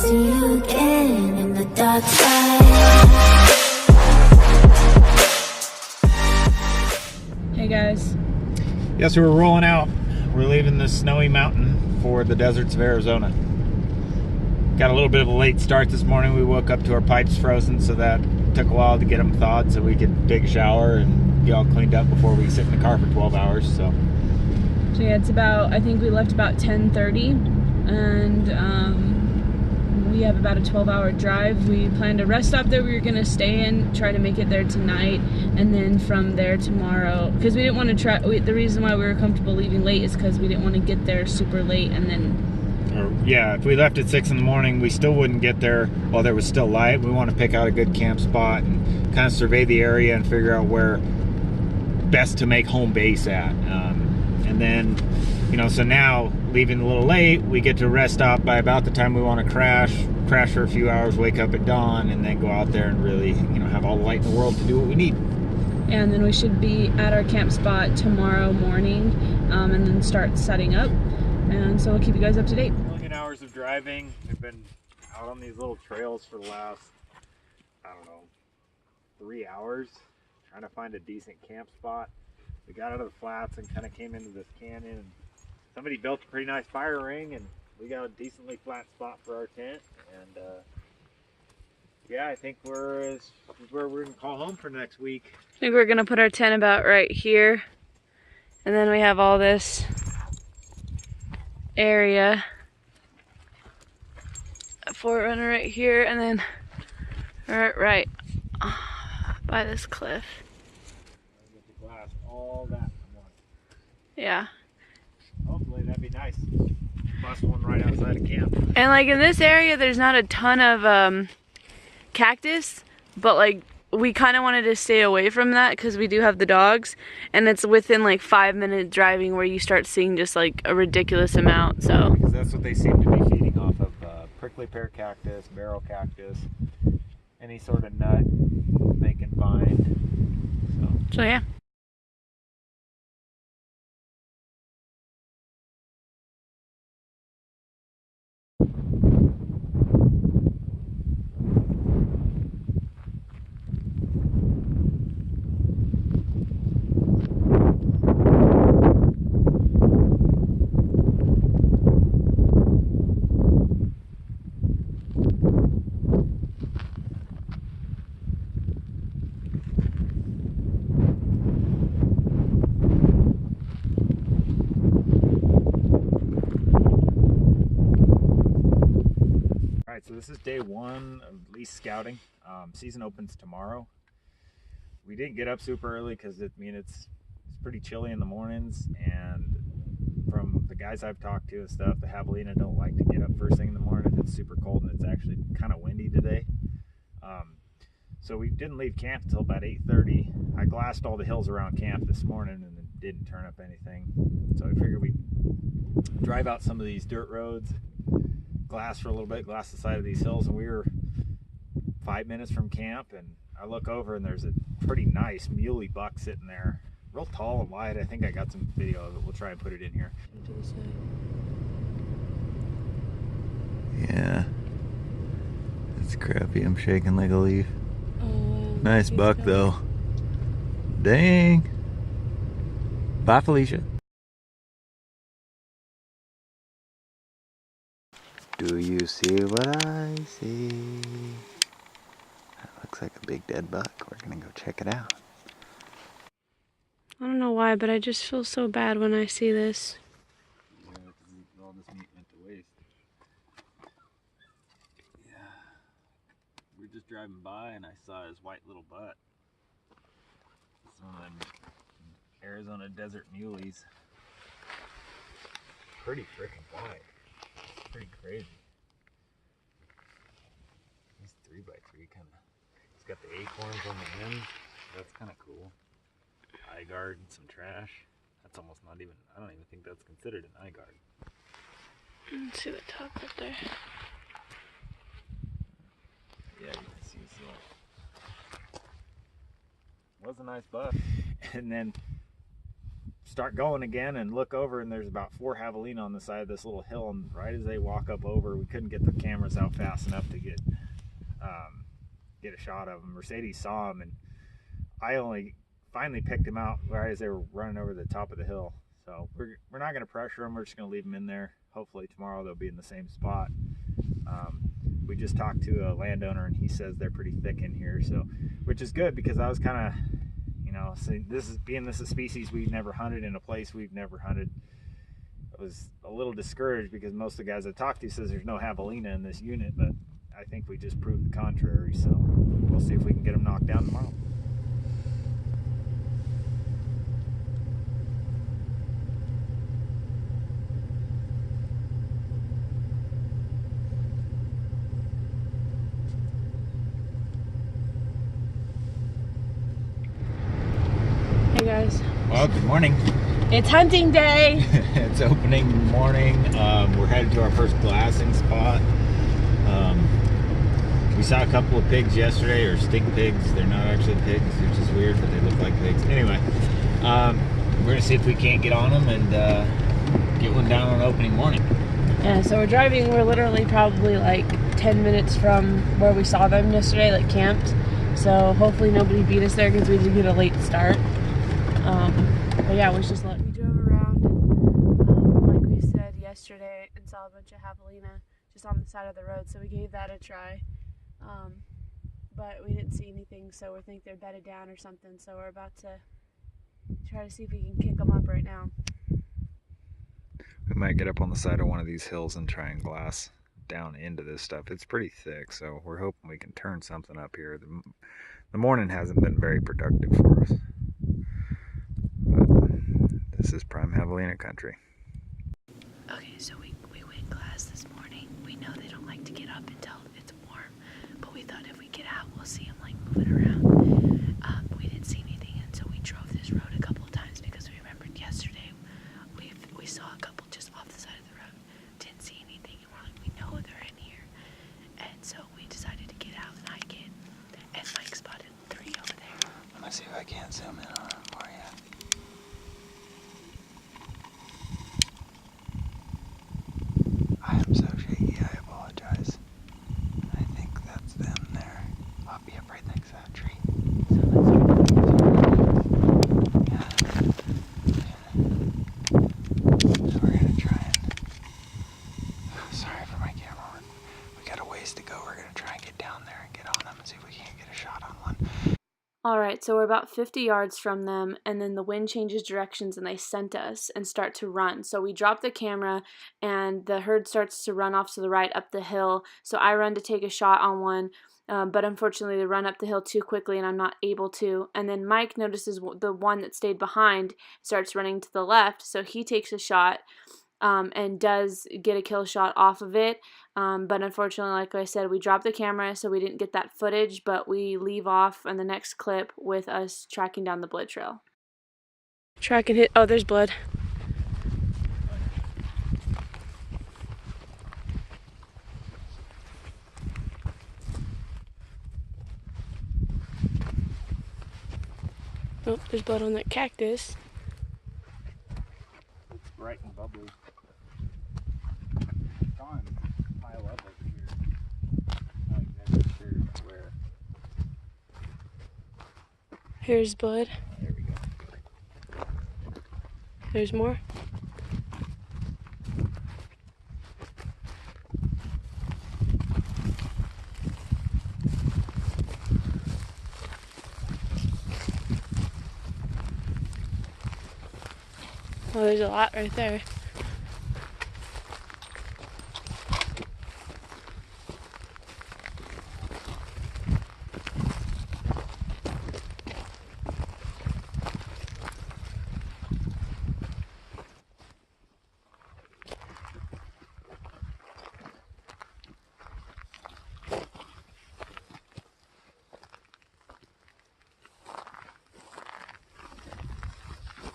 see you again in the dark side. Hey guys. Yeah, so we're rolling out. We're leaving the snowy mountain for the deserts of Arizona. Got a little bit of a late start this morning. We woke up to our pipes frozen, so that took a while to get them thawed so we could take a shower and get all cleaned up before we sit in the car for 12 hours. So Yeah, it's about, I think we left about 10:30, and we have about a 12-hour drive. We planned a rest stop that we were gonna stay in, try to make it there tonight, and then from there tomorrow, because we didn't want to try, the reason why we were comfortable leaving late is because we didn't want to get there super late and then yeah, if we left at 6 in the morning, we still wouldn't get there while there was still light. We want to pick out a good camp spot and kind of survey the area and figure out where best to make home base at. And then, you know, so now leaving a little late, we get to rest stop by about the time we want to crash for a few hours, wake up at dawn, and then go out there and really, you know, have all the light in the world to do what we need. and then we should be at our camp spot tomorrow morning, and then start setting up. And so we'll keep you guys up to date. Million hours of driving. We've been out on these little trails for the last, I don't know, 3 hours trying to find a decent camp spot. We got out of the flats and kind of came into this canyon. And somebody built a pretty nice fire ring, and we got a decently flat spot for our tent. And yeah, I think this is where we're gonna call home for next week. I think we're gonna put our tent about right here, and then we have all this area, a forerunner right here, and then right by this cliff. Get the glass, all that in one. Yeah. Hopefully that'd be nice. Bust one right outside of camp. And like in this area, there's not a ton of cactus, but like we kind of wanted to stay away from that because we do have the dogs, and it's within like 5-minute driving where you start seeing just like a ridiculous amount. So because that's what they seem to be feeding off of: prickly pear cactus, barrel cactus, any sort of nut they can find. So yeah. Alright, so this is day one of at least scouting. Season opens tomorrow. We didn't get up super early because it's pretty chilly in the mornings, and from the guys I've talked to and stuff, the Javalina don't like to get up first thing in the morning if it's super cold and it's actually kind of windy today. So we didn't leave camp until about 8:30. I glassed all the hills around camp this morning and it didn't turn up anything. So I figured we'd drive out some of these dirt roads, glass for a little bit, glass the side of these hills, and we were 5 minutes from camp, and I look over and there's a pretty nice muley buck sitting there, real tall and wide. I think I got some video of it. We'll try and put it in here. Yeah, it's crappy. I'm shaking like a leaf. Nice buck though. Dang. Bye, Felicia. Do you see what I see? That looks like a big dead buck. We're gonna go check it out. I don't know why, but I just feel so bad when I see this. Yeah, all this meat went to waste. Yeah. We were just driving by and I saw his white little butt. Some of them Arizona desert muleys. Pretty freaking white. Pretty crazy. He's 3x3 kind of. He's got the acorns on the end. That's kind of cool. Eye guard and some trash. That's almost not even, I don't even think that's considered an eye guard. Let's see the top up there. Yeah, you can see his little. Was a nice buck. And then start going again and look over, and there's about 4 javelina on the side of this little hill, and right as they walk up over, we couldn't get the cameras out fast enough to get a shot of them. Mercedes saw them, and I only finally picked him out right as they were running over the top of the hill. So we're not going to pressure them. We're just going to leave them in there. Hopefully tomorrow they'll be in the same spot. We just talked to a landowner, and he says they're pretty thick in here, so which is good, because I was kind of, you know, saying this is a species we've never hunted in a place we've never hunted. I was a little discouraged because most of the guys I talked to says there's no javelina in this unit, but I think we just proved the contrary. So we'll see if we can get them knocked down tomorrow. Hey guys. Well, good morning. It's hunting day. It's opening morning. We're headed to our first glassing spot. We saw a couple of pigs yesterday, or stink pigs. They're not actually pigs, which is weird, but they look like pigs. Anyway, we're going to see if we can't get on them and get one down on opening morning. Yeah, so we're driving. We're literally probably like 10 minutes from where we saw them yesterday, like camped. So hopefully nobody beat us there, because we did get a late start. But yeah, we drove around, and like we said yesterday, and saw a bunch of javelina just on the side of the road, so we gave that a try. But we didn't see anything, so we think they're bedded down or something, so we're about to try to see if we can kick them up right now. We might get up on the side of one of these hills and try and glass down into this stuff. It's pretty thick, so we're hoping we can turn something up here. The morning hasn't been very productive for us. This is prime javelina country. Okay, so we went glass this morning. We know they don't like to get up until it's warm, but we thought if we get out, we'll see them like moving around. We didn't see anything, and so we drove this road a couple of times because we remembered yesterday we saw a couple just off the side of the road. Didn't see anything, and we're like, we know they're in here. And so we decided to get out and hike it, and Mike spotted 3 over there. I'm gonna see if I can't zoom in on them for you. I am so shaky, I apologize. I think that's them there. I'll be up right next to that tree. So let's So we're gonna try and... Sorry for my camera. We got a ways to go. We're gonna try and get down there and get on them and see if we can't get a shot on one. Alright, so we're about 50 yards from them, and then the wind changes directions and they scent us and start to run. So we drop the camera, and the herd starts to run off to the right up the hill. So I run to take a shot on one, but unfortunately they run up the hill too quickly and I'm not able to. And then Mike notices the one that stayed behind starts running to the left, so he takes a shot. And does get a kill shot off of it, but unfortunately, like I said, we dropped the camera, so we didn't get that footage, but we leave off in the next clip with us tracking down the blood trail. Track and hit. Oh, there's blood. Oh, there's blood on that cactus. It's bright and bubbly. It's on high level here. Not exactly sure where. Here's blood. There we go. There's more. Oh, there's a lot right there.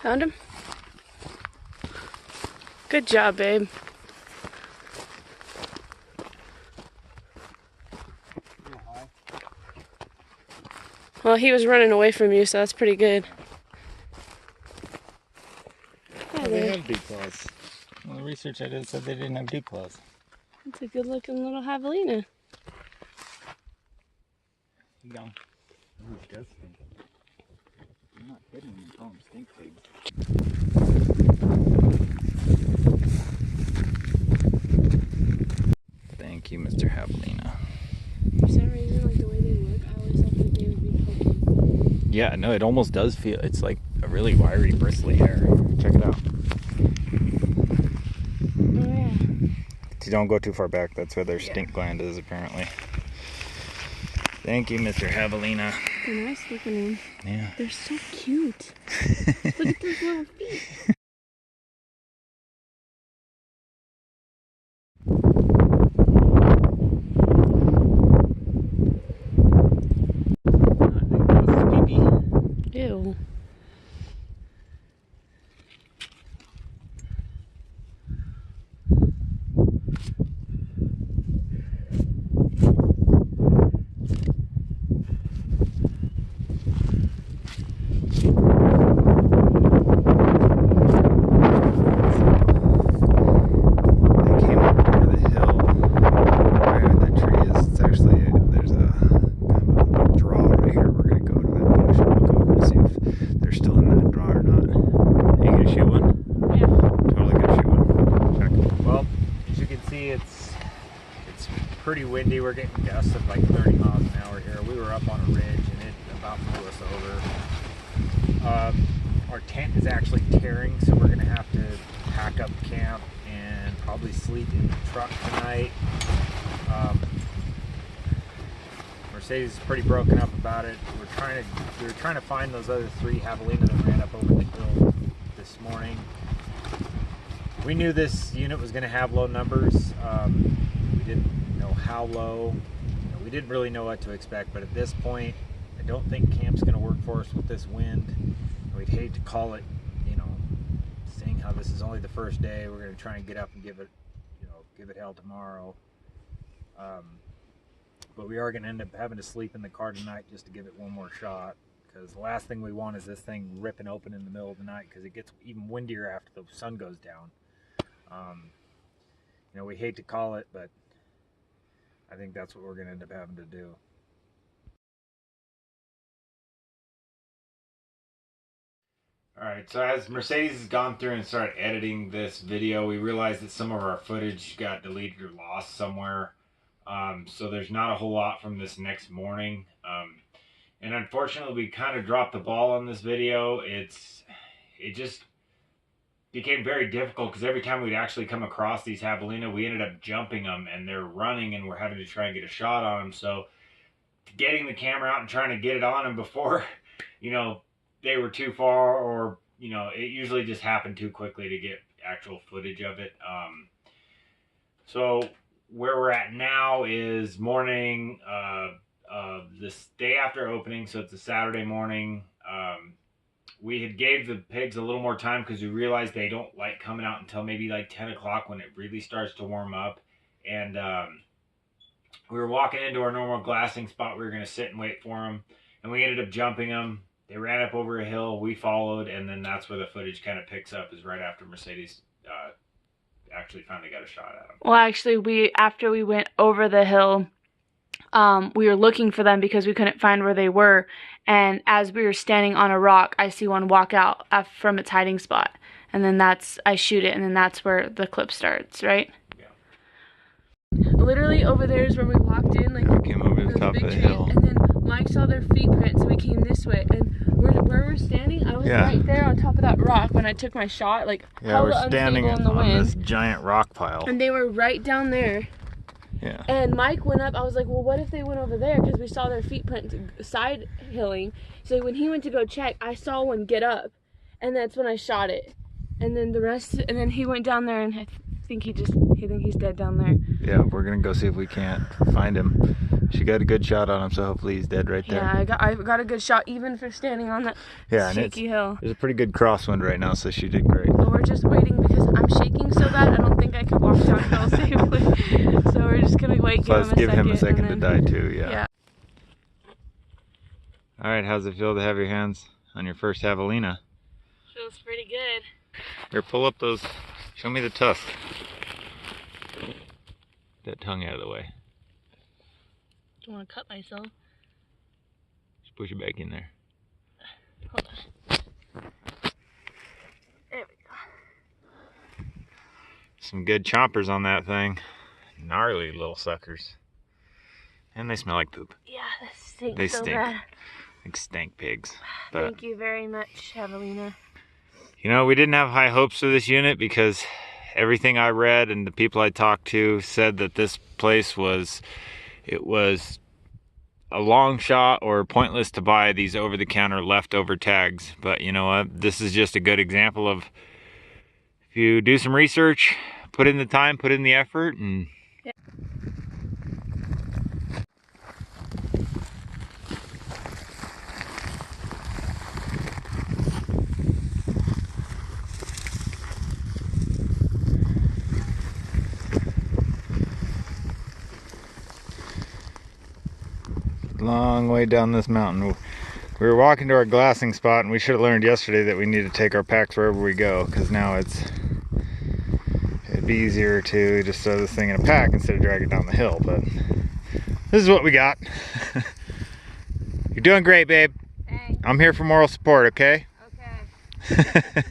Found him? Good job, babe. Well, he was running away from you, so that's pretty good. research I did said they didn't have deep claws. It's a good looking little javelina. You go. Ooh, it does stink. I'm not kidding when you call them stink pigs. Thank you, Mr. Javalina. For some reason, like the way they look, I always thought that they would be poking. Yeah, no, it almost does feel, it's like a really wiry, bristly hair. Check it out. Oh yeah. Don't go too far back. That's where their stink gland is, apparently. Thank you, Mr. Javalina. They're nice looking. Yeah. They're so cute. Look at those little feet. Ew. Pretty windy. We're getting gusts of like 30 miles an hour here. We were up on a ridge and it about blew us over. Our tent is actually tearing, so we're gonna have to pack up camp and probably sleep in the truck tonight. Mercedes is pretty broken up about it. We were trying to find those other 3 javelina that ran up over the hill this morning. We knew this unit was going to have low numbers. We didn't know how low. We didn't really know what to expect, but at this point, I don't think camp's going to work for us with this wind. We'd hate to call it, seeing how this is only the first day. We're going to try and get up and give it hell tomorrow. But we are going to end up having to sleep in the car tonight just to give it one more shot, because the last thing we want is this thing ripping open in the middle of the night, because it gets even windier after the sun goes down. We hate to call it, but I think that's what we're going to end up having to do. Alright, so as Mercedes has gone through and started editing this video, we realized that some of our footage got deleted or lost somewhere. So there's not a whole lot from this next morning. And unfortunately, we kind of dropped the ball on this video. It just became very difficult because every time we'd actually come across these javelina, we ended up jumping them and they're running and we're having to try and get a shot on them. So getting the camera out and trying to get it on them before, they were too far, or, it usually just happened too quickly to get actual footage of it. So where we're at now is morning this day after opening, so it's a Saturday morning. We had gave the pigs a little more time because we realized they don't like coming out until maybe like 10 o'clock when it really starts to warm up. And we were walking into our normal glassing spot. We were going to sit and wait for them, and we ended up jumping them. They ran up over a hill, we followed, and then that's where the footage kind of picks up, is right after Mercedes actually finally got a shot at them. Well, actually, after we went over the hill, we were looking for them because we couldn't find where they were. And as we were standing on a rock, I see one walk out from its hiding spot. And then I shoot it, and then that's where the clip starts, right? Yeah. Literally over there is where we walked in. Like, we came over the top of the hill. And then Mike saw their feet prints, so we came this way. And where we're standing, I was right there on top of that rock when I took my shot. Like, we're standing on this giant rock pile. And they were right down there. Yeah. And Mike went up. I was like, well, what if they went over there? Because we saw their feet print side hilling. So when he went to go check, I saw one get up. And that's when I shot it. And then and then he went down there, and I think he's dead down there. Yeah, we're going to go see if we can't find him. She got a good shot on him, so hopefully he's dead right there. Yeah, I got a good shot even for standing on that shaky hill. There's a pretty good crosswind right now, so she did great. But we're just waiting because I'm shaking so bad I don't think I could walk downhill safely. So we're just going to wait, give him a second to die too, yeah. Alright, how's it feel to have your hands on your first javelina? Feels pretty good. Here, pull up those Show me the tusk. Get that tongue out of the way. Don't want to cut myself. Just push it back in there. Hold on. There we go. Some good chompers on that thing. Gnarly little suckers. And they smell like poop. Yeah, that stinks They so stink. bad. Like stank pigs. But, Thank you very much, Javalina. you know, we didn't have high hopes for this unit because everything I read and the people I talked to said that this place was a long shot or pointless to buy these over-the-counter leftover tags. But you know what? This is just a good example of if you do some research, put in the time, put in the effort, and long way down this mountain. We were walking to our glassing spot, and we should have learned yesterday that we need to take our packs wherever we go, because now it'd be easier to just throw this thing in a pack instead of drag it down the hill. But this is what we got. You're doing great, babe. Thanks. I'm here for moral support, okay? Okay.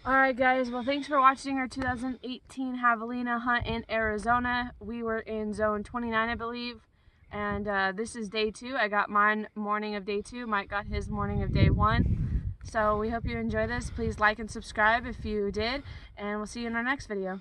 Alright guys, well thanks for watching our 2018 Javelina hunt in Arizona. We were in zone 29 I believe, and this is day 2. I got mine morning of day 2, Mike got his morning of day 1. So we hope you enjoy this. Please like and subscribe if you did, and we'll see you in our next video.